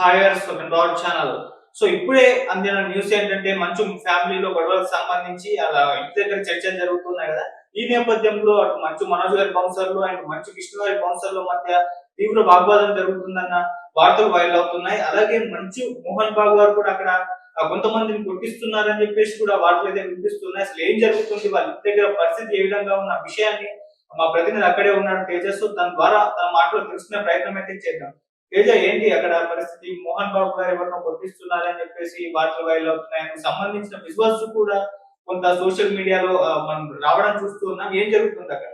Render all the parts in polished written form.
హాయర్స్ our channel. So ఇప్పుడే అందిన news ఏంటంటే మంచు ఫ్యామిలీలో గొడవలకు సంబంధించి అలా ఇంటి దగ్గర చర్చలు జరుగుతున్నాయి కదా. ఈ నేపథ్యంలో అటు మంచు మనోజ్ గారి బౌన్సర్లు అండ్ మంచు విష్ణు గారి బౌన్సర్ల మధ్య తీవ్ర వాగ్వాదం జరుగుతుందన్న వార్తలు వైరల్ అవుతున్నాయి. అలాగే మంచు మోహన్ బాబు గారు కూడా అక్కడ కొంతమందిని కొట్టిస్తున్నారని చెప్పేసి కూడా వార్తలు అయితే వినిపిస్తున్నాయి. అసలు ఏం జరుగుతుంది, వాళ్ళ ఇంటి దగ్గర పరిస్థితి ఏ విధంగా ఉన్న విషయాన్ని మా ప్రతినిధి అక్కడే ఉన్నాడు తేజస్సు, దాని ద్వారా తన మాటలు తెలుసుకునే ప్రయత్నం అయితే చేద్దాం. తేజ, ఏంటి అక్కడ పరిస్థితి? మోహన్ బాబు గారు ఎవరినో కొట్టిస్తున్నారని చెప్పేసి వార్తలు వైరల్ అవుతున్నాయి. సంబంధించిన విజువల్స్ కూడా కొంత సోషల్ మీడియాలో మనం రావడం చూస్తూ ఉన్నాం. ఏం జరుగుతుంది అక్కడ?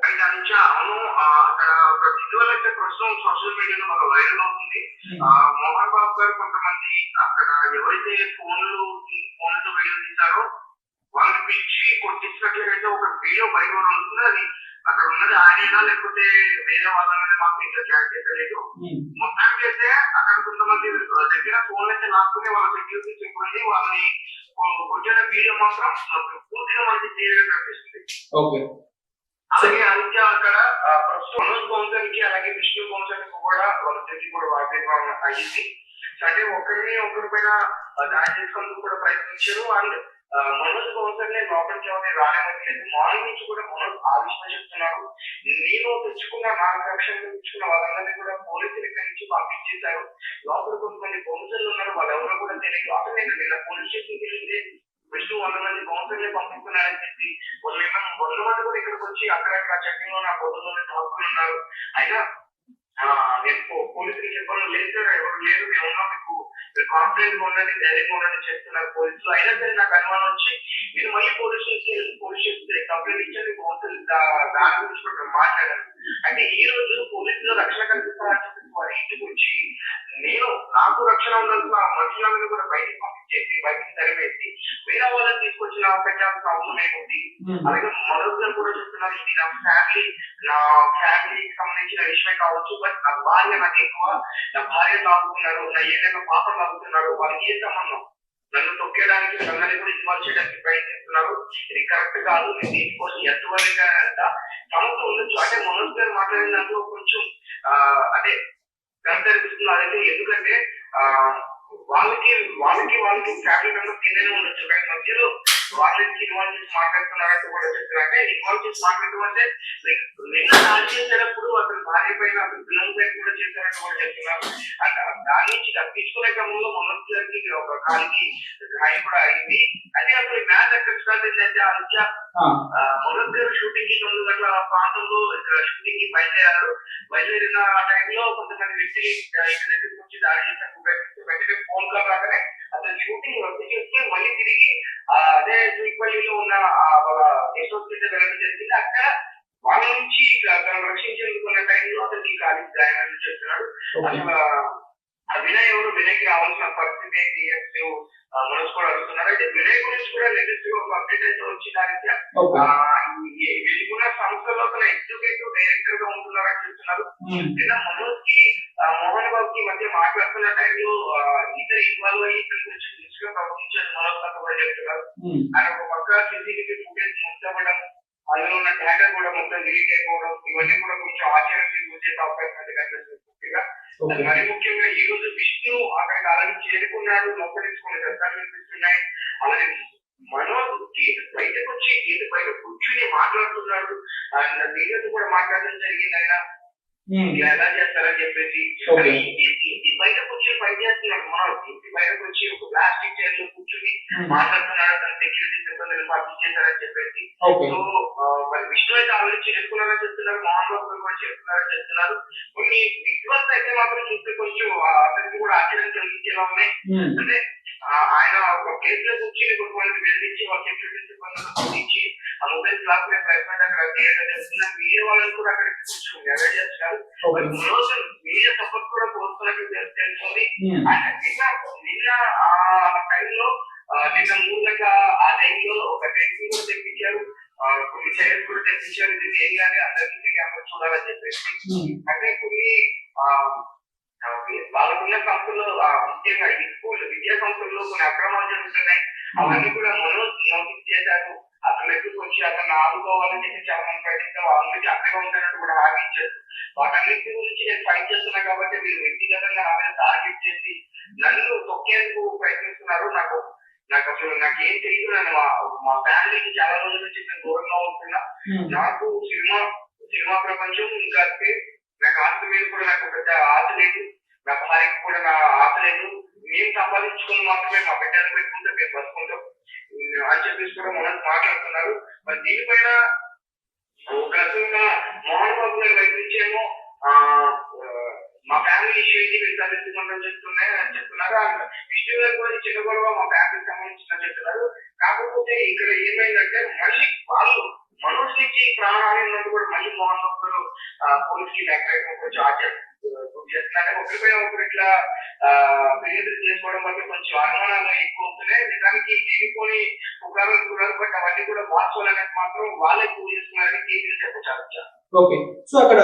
అక్కడ ఒక విజువల్ అయితే ప్రస్తుతం సోషల్ మీడియాలో బాగా వైరల్ అవుతుంది. మోహన్ బాబు గారు కొంతమంది అక్కడ ఎవరైతే ఫోన్లతో వీడియో తీశారో వాళ్ళని పిలిచి కొట్టించినట్లయితే ఒక వీడియో బయట ఉంటుంది. అది అక్కడ ఉన్నది ఆయనైనా లేకపోతే వేరే వాళ్ళనే మాకు ఇంకా క్లారిటీ లేదు. మొత్తానికి అయితే అక్కడ కొంతమంది దగ్గర ఫోన్ అయితే లాక్కుని వాళ్ళ సెక్యూరిటీ చెప్పుకుంది వాళ్ళని కొట్టిన వీడియో మాత్రం పూర్తిగా మనకి క్లియర్ గా కనిపిస్తుంది. అలాగే అంత్య అక్కడ ప్రస్తుతం మనోజ్ బౌన్సర్ కి అలాగే విష్ణు బౌన్సర్ కి కూడా వాళ్ళ దగ్గర కూడా వాగ్వాదం అయ్యింది. అంటే ఒకరి పైన దాడి చేసుకుందుకు కూడా ప్రయత్నించారు. అండ్ మనోజ్ బౌన్సర్ ని లోపలికి ఎవరిని రానివ్వట్లేదు. మార్నింగ్ నుంచి కూడా మనోజ్ ఆ విషయం చెప్తున్నారు. నేను తెచ్చుకున్న నాకు రక్షణ తెచ్చుకున్న వాళ్ళందరినీ కూడా పోలీసులు ఇక్కడి నుంచి పంపించేశారు. లోపల కొంతమంది బౌన్సర్లు ఉన్నారు, వాళ్ళు ఎవరో కూడా తెలియదు. అసలు నేను నిన్న పోలీస్ స్టేషన్ తెలియదే విష్ణు 100 మంది బౌన్సర్లే పంపిస్తున్నారని చెప్పి వాళ్ళు 100 మంది కూడా ఇక్కడికి వచ్చి అక్కడక్కడ చెక్కింగ్ లో నా పొద్దులోనే తాకుని ఉన్నారు. అయినా నేను పోలీసులు చెప్పడం లేదు సార్, ఎవరు లేదు, మేము ఉన్నాం, మీకు కాన్ఫిడెంట్ గా ఉండండి, ధైర్యంగా ఉండండి చెప్తున్నారు పోలీసులు. అయినా సరే నాకు అనుమానం వచ్చి నేను మళ్ళీ పోలీస్ స్టేషన్ కంప్లైంట్ ఇచ్చాను. దాని గురించి కూడా మాట్లాడాను. అంటే ఈ రోజు పోలీసులు రక్షణ కల్పిస్తారని చెప్పి వారి ఇంటికి వచ్చి నేను నాకు రక్షణ ఉండాల్సిన మనుషులందరూ కూడా బయటకు పంపించేసి బయటకు తరివేసి వేరే వాళ్ళని తీసుకొచ్చి పెట్టాల్సిన అవసరం ఏముంది. అలాగే మరొకరు కూడా చెప్తున్నారు, ఇది నా ఫ్యామిలీకి సంబంధించిన విషయమే కావచ్చు, బట్ నా భార్య నాకు ఎక్కువ, నా భార్య లాగుతున్నారు, నా ఏదైనా పాపం లాగుతున్నారు, వాళ్ళకి ఏ సంబంధం, నన్ను తొక్కేయడానికి అందరినీ కూడా ఇన్వాల్వ్ చేయడానికి ప్రయత్నిస్తున్నారు. ఇది కరెక్ట్ కాదు. దీనికోసం ఎంతవరకు తమతో ఉండొచ్చు. అంటే మనోజ్ గారు మాట్లాడిన దాంట్లో కొంచెం అంటే కనిపిస్తుంది. అదైతే ఎందుకంటే వాళ్ళకి ఫ్యామిలీ మెంబర్స్ కిందనే ఉండొచ్చు, కానీ మధ్యలో వాళ్ళకి ఇన్వాల్వ్ చేసి మాట్లాడుతున్నారంటే కూడా చెప్తున్నారు. అంటే ఇన్వాల్వ్ చేసి మాట్లాడటం అంటే నిన్న దాడి చేసేటప్పుడు అతని భార్య పైన అతని పిల్లల పైన కూడా చేశారని కూడా చెప్తున్నారు. అంటే దాని నుంచి తప్పించుకునే క్రమంలో మనోజ్ గారికి ఒక కాలికి గాయం కూడా అయింది. అంటే అసలు మ్యాచ్ ఎక్కడ స్టార్ట్ అయిందంటే అంత్య మనోజ్ గారు షూటింగ్ కి 9 గంటల ప్రాంతంలో షూటింగ్ కి బయలుదేరిన టైంలో కొంతమంది వ్యక్తులు ఇంటి దగ్గరికి వచ్చి దాడి చేసేందుకు ప్రయత్నిస్తూ వెంటనే ఫోన్ కాల్ రాగానే అతను షూటింగ్ రద్దు చేస్తే మళ్ళీ తిరిగి అదే జూయిపల్లిలో ఉన్న వాళ్ళ గెస్ట్ హౌస్ కింద వెళ్ళడం జరిగింది. అక్కడ వాళ్ళ నుంచి తను రక్షించేందుకున్న టైంలో అతనికి కాలికి గాయాలు చేస్తున్నాడు. అసలు వినయ్ ఎవరు, వినయ్కి రావాల్సిన పరిస్థితి ఏంటి మనోజ్ కూడా అడుగుతున్నారు. అయితే వినయ్ గురించి కూడా లేటెస్ట్ గా ఒక అప్డేట్ అయితే వచ్చిందంటే వీళ్ళకున్న సంస్థలో తన ఎగ్జిక్యూటివ్ డైరెక్టర్ గా ఉంటున్నారని చెప్తున్నారు. లేదా మనోజ్ కి మోహన్ బాబు కి మధ్య మాట్లాడుతున్న టైంలో ఇద్దరు ఇన్వాల్వ్ అయ్యి ఇద్దరి గురించి దృష్టిగా ప్రవర్తించారు మనోజ్ అంతా కూడా చెప్తున్నారు. ఆయన ఒక పక్క సీసీటీవీ ఫుటేజ్ మొత్తపడడం, అందులో ఉన్న డేటా కూడా మొత్తం డిలీట్ అయిపోవడం, ఇవన్నీ కూడా కొంచెం ఆశ్చర్యానికి గురి చేసే అవకాశం అయితే కనిపిస్తుంది. మరి ముఖ్యంగా ఈ రోజు విష్ణు అక్కడికి ఆల్రెడీ చేరుకున్నాడు, లోపలించుకునే దర్శనాలు కనిపిస్తున్నాయి. అలాగే మనోజ్ గేట్ బయటకు వచ్చి గేట్ బయట కూర్చుని మాట్లాడుతున్నాడు. దీనితో కూడా మాట్లాడడం జరిగింది. ఆయన ఎలా చేస్తారని చెప్పేసి ఇంటి బయటకు వచ్చి ఫైట్ చేస్తున్నాడు. మనోజ్ ఇంటి బయటకు వచ్చి ఒక ప్లాస్టిక్ చైర్ లో కూర్చుని మాట్లాడుతున్నాడు. తన సెక్యూరిటీ సిబ్బందిని పంపించేశారని చెప్పేసి. సో మరి విష్ణు అయితే ఆల్రెడీ చేరుకున్నారని చెప్తున్నారు, మోహన్ బాబు కూడా చేరుకున్నారని చెప్తున్నారు. కొన్ని విజువల్స్ అయితే మాత్రం చూస్తే కొంచెం అతనికి కూడా ఆశ్చర్యం కలిగించేలా ఉన్నాయి. అంటే ఆయన ఒక ప్లేస్ లో కూర్చొని కొంతమంది బెదిరించి వాళ్ళ సెక్యూరిటీ సిబ్బందిని పంపించి ఆ మొబైల్ బ్లాక్ ప్రయత్నం అక్కడ చేస్తున్నారు. మీడియా వాళ్ళని కూడా అక్కడికి కొంచెం అవాయిడ్ చేస్తున్నారు. మీడియా సపోర్ట్ కూడా కోరుతున్నట్టు తెలుస్తుంది. నిన్న ఆ టైంలో నిన్న 3 గంటల ఆ టైంలో ఒక టెంట్ కూడా తెప్పించారు, కొన్ని చైర్స్ కూడా తెప్పించారు. ఇది ఏం కానీ అందరికీ కెమెరా చూడాలని చెప్పేసి. అంటే కొన్ని వాళ్ళకున్న సంస్థల్లో ముఖ్యంగా ఈ స్కూల్ విద్యా సంస్థల్లో కొన్ని అక్రమాలు జరుగుతున్నాయి. అవన్నీ కూడా మనోజ్ నోటీస్ చేశారు. అతని దగ్గరికి వచ్చి అతను ఆదుకోవాలని చెప్పి చాలా మంది ప్రయత్నిస్తాం, అందుకే అక్కడే ఉంటానని కూడా హామీ ఇచ్చారు. వాటన్నిటి గురించి నేను ఫైట్ చేస్తున్నా కాబట్టి మీరు వ్యక్తిగతంగా నా మీద టార్గెట్ చేసి నన్ను తొక్కేందుకు ప్రయత్నిస్తున్నారు. నాకు అసలు నాకేం తెలియదు. నేను మా ఫ్యామిలీకి చాలా రోజుల నుంచి నేను దూరంగా ఉంటున్నా. నాకు సినిమా ప్రపంచం ఇంకా నాకు ఆస్తి మీద కూడా నాకు పెద్ద ఆశ లేదు, నా భార్యకు కూడా నా ఆశ లేదు. మేము సంపాదించుకుని మాత్రమే మా బిడ్డలు పెట్టుకుంటే మేము బతుకుంటాం అని చెప్పేసి కూడా మనం మాట్లాడుతున్నారు. మరి దీనిపైన ఒక రకంగా మోహన్ బాబు గారి వైపు నుంచేమో మా ఫ్యామిలీ ఇష్యూ ఇది మీరు తలెత్తుకుంటామని చెప్తున్నారు. విష్ణు గారు కూడా చిన్న గొడవ మా ఫ్యామిలీకి సంబంధించిన చెప్తున్నారు. కాకపోతే ఇక్కడ ఏమైందంటే మళ్ళీ వాళ్ళు మనోజ్ నుంచి ప్రాణహాని ఉన్నట్టు కూడా మళ్ళీ మోహన్ బాబు గారు పోలీస్ కి లేక కొంచెం చేస్తున్నారు. ఒకరిపైన ఒకరు ఇట్లా ఫిర్యాదు చేసుకోవడం వల్ల కొంచెం అనుమానాలు ఎక్కువ అవుతున్నాయి. నిజానికి లేనిపోని పుకారులు బట్ అవన్నీ కూడా వాస్తవాలనేది మాత్రం వాళ్ళే ప్రూవ్ చేస్తున్నారని టీవీలో చెప్పచ్చు. ఓకే, సో అక్కడ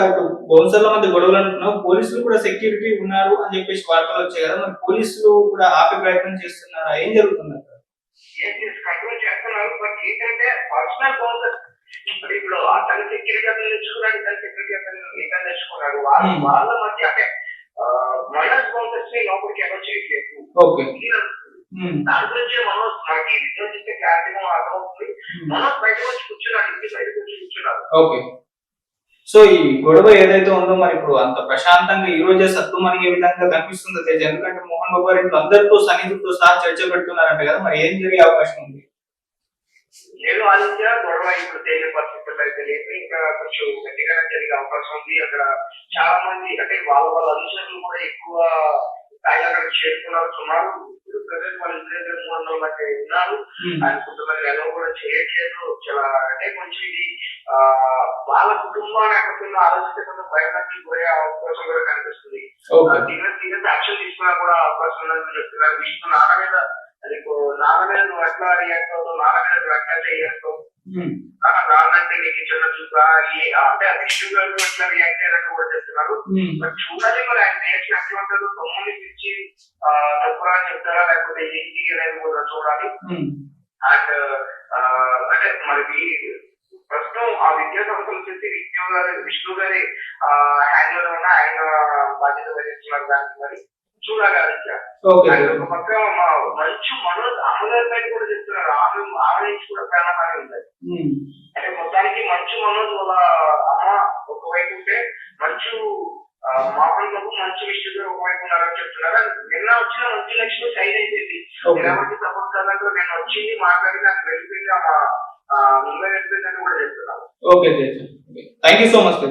బౌన్సర్ల మధ్య గొడవలు అంటున్నావు, పోలీసులు కూడా సెక్యూరిటీ ఉన్నారు అని చెప్పేసి వార్తలు వచ్చాయి కదా, మరి పోలీసులు కూడా ఆపే ప్రయత్నం చేస్తున్నారా, ఏం జరుగుతుంది అక్కడ? కంట్రోల్ చేస్తున్నారు. బట్ ఏంటంటే పర్సనల్ బౌన్సర్ ఇప్పుడు అతను సెక్యూరిటీ అతను తెచ్చుకున్నాడు, ఇతను సెక్యూరిటీ అతను తెచ్చుకున్నాడు. వాళ్ళ మధ్య అంటే మనోజ్ బౌన్సర్స్ ని లోపలికి ఎవరు చేయట్లేదు. ఓకే, దాని గురించి మనోజ్ మనకి విశ్వసిస్తే క్లారిటీగా అర్థమవుతుంది. మనోజ్ బయట వచ్చి కూర్చున్నాడు, ఇంటి బయటకు వచ్చి కూర్చున్నాడు. ఓకే, సో ఈ గొడవ ఏదైతే ఉందో మరి ఇప్పుడు అంత ప్రశాంతంగా ఈ రోజే సత్తుమణిగే విధంగా కనిపిస్తుందో తేజ, ఎందుకంటే మోహన్ బాబు గారు ఇంట్లో అందరితో సన్నిహితులతో సహా చర్చ పెడుతున్నారంట కదా, మరి ఏం జరిగే అవకాశం ఉంది? నేను ఆదిత్య గొడవ ఇప్పుడు తేలిన పరిస్థితుల్లో అయితే లేదు, ఇంకా కొంచెం గట్టిగానే జరిగే అవకాశం ఉంది. అక్కడ చాలా మంది అంటే వాళ్ళ అనుచరులు కూడా ఎక్కువ స్థాయిలో అక్కడ చేరుకున్నారు. ఇప్పుడు ప్రజెంట్ వాళ్ళు ఇంటి మూడు అంటే ఉన్నారు. ఆయన కొంతమంది ఎలా కూడా చేయట్లేదు. చాలా అంటే కొంచెం ఇది వాళ్ళ కుటుంబాన్ని అక్కడ ఆలోచిస్తే కొంచెం భయపడి పోయే అవకాశం కూడా కనిపిస్తుంది. యాక్షన్ తీసుకున్నా కూడా అవకాశం ఉందని చెప్తున్నారు. విష్ణు నాన్న మీద నువ్వు ఎట్లా రియాక్ట్ అవుతావు, నాన్న మీద నువ్వు ఎట్లా చేస్తావు, నాన్నంటే నీకు చిన్న చూసా అంటే విష్ణు గారు ఎట్లా రియాక్ట్ అయ్యారని కూడా చెప్తున్నారు. మరి చూడాలి మరి ఆయన రియాక్షన్ ఎట్లా ఉంటారు, తమ్ముడిని పిలిచి తప్పురా చెప్తారా లేకపోతే ఏంటి అనేది కూడా చూడాలి. అండ్ అంటే మరి ప్రస్తుతం ఆ విద్యా సంస్థలు వచ్చేసి విష్ణు గారి హ్యాండ్ లో ఉన్న ఆయన బాధ్యత వహిస్తున్నారు. దానికి మరి చూడాలి ఆదిత్య. ఒక పక్క మంచు మనోజ్ అమ్మగారి పైన కూడా చెప్తున్నారు, ఆమె నుంచి కూడా ప్రాణహాని ఉంది. అంటే మొత్తానికి మంచు మనోజ్ వాళ్ళ అమ్మ ఒకవైపు ఉంటే మంచు మోహన్ బాబు మంచు విష్ణు గారు ఒకవైపు ఉన్నారని చెప్తున్నారు. నిన్న వచ్చిన మంచు లక్ష్మి సైడ్ అయిపోయింది. ఎలాంటి సపోర్ట్ కాదంటే నేను వచ్చింది మాట్లాడి నాకు వెళ్ళిపోయింది, ముంబై వెళ్ళిపోయిందని కూడా చెప్తున్నారు. Okay, thank you so much.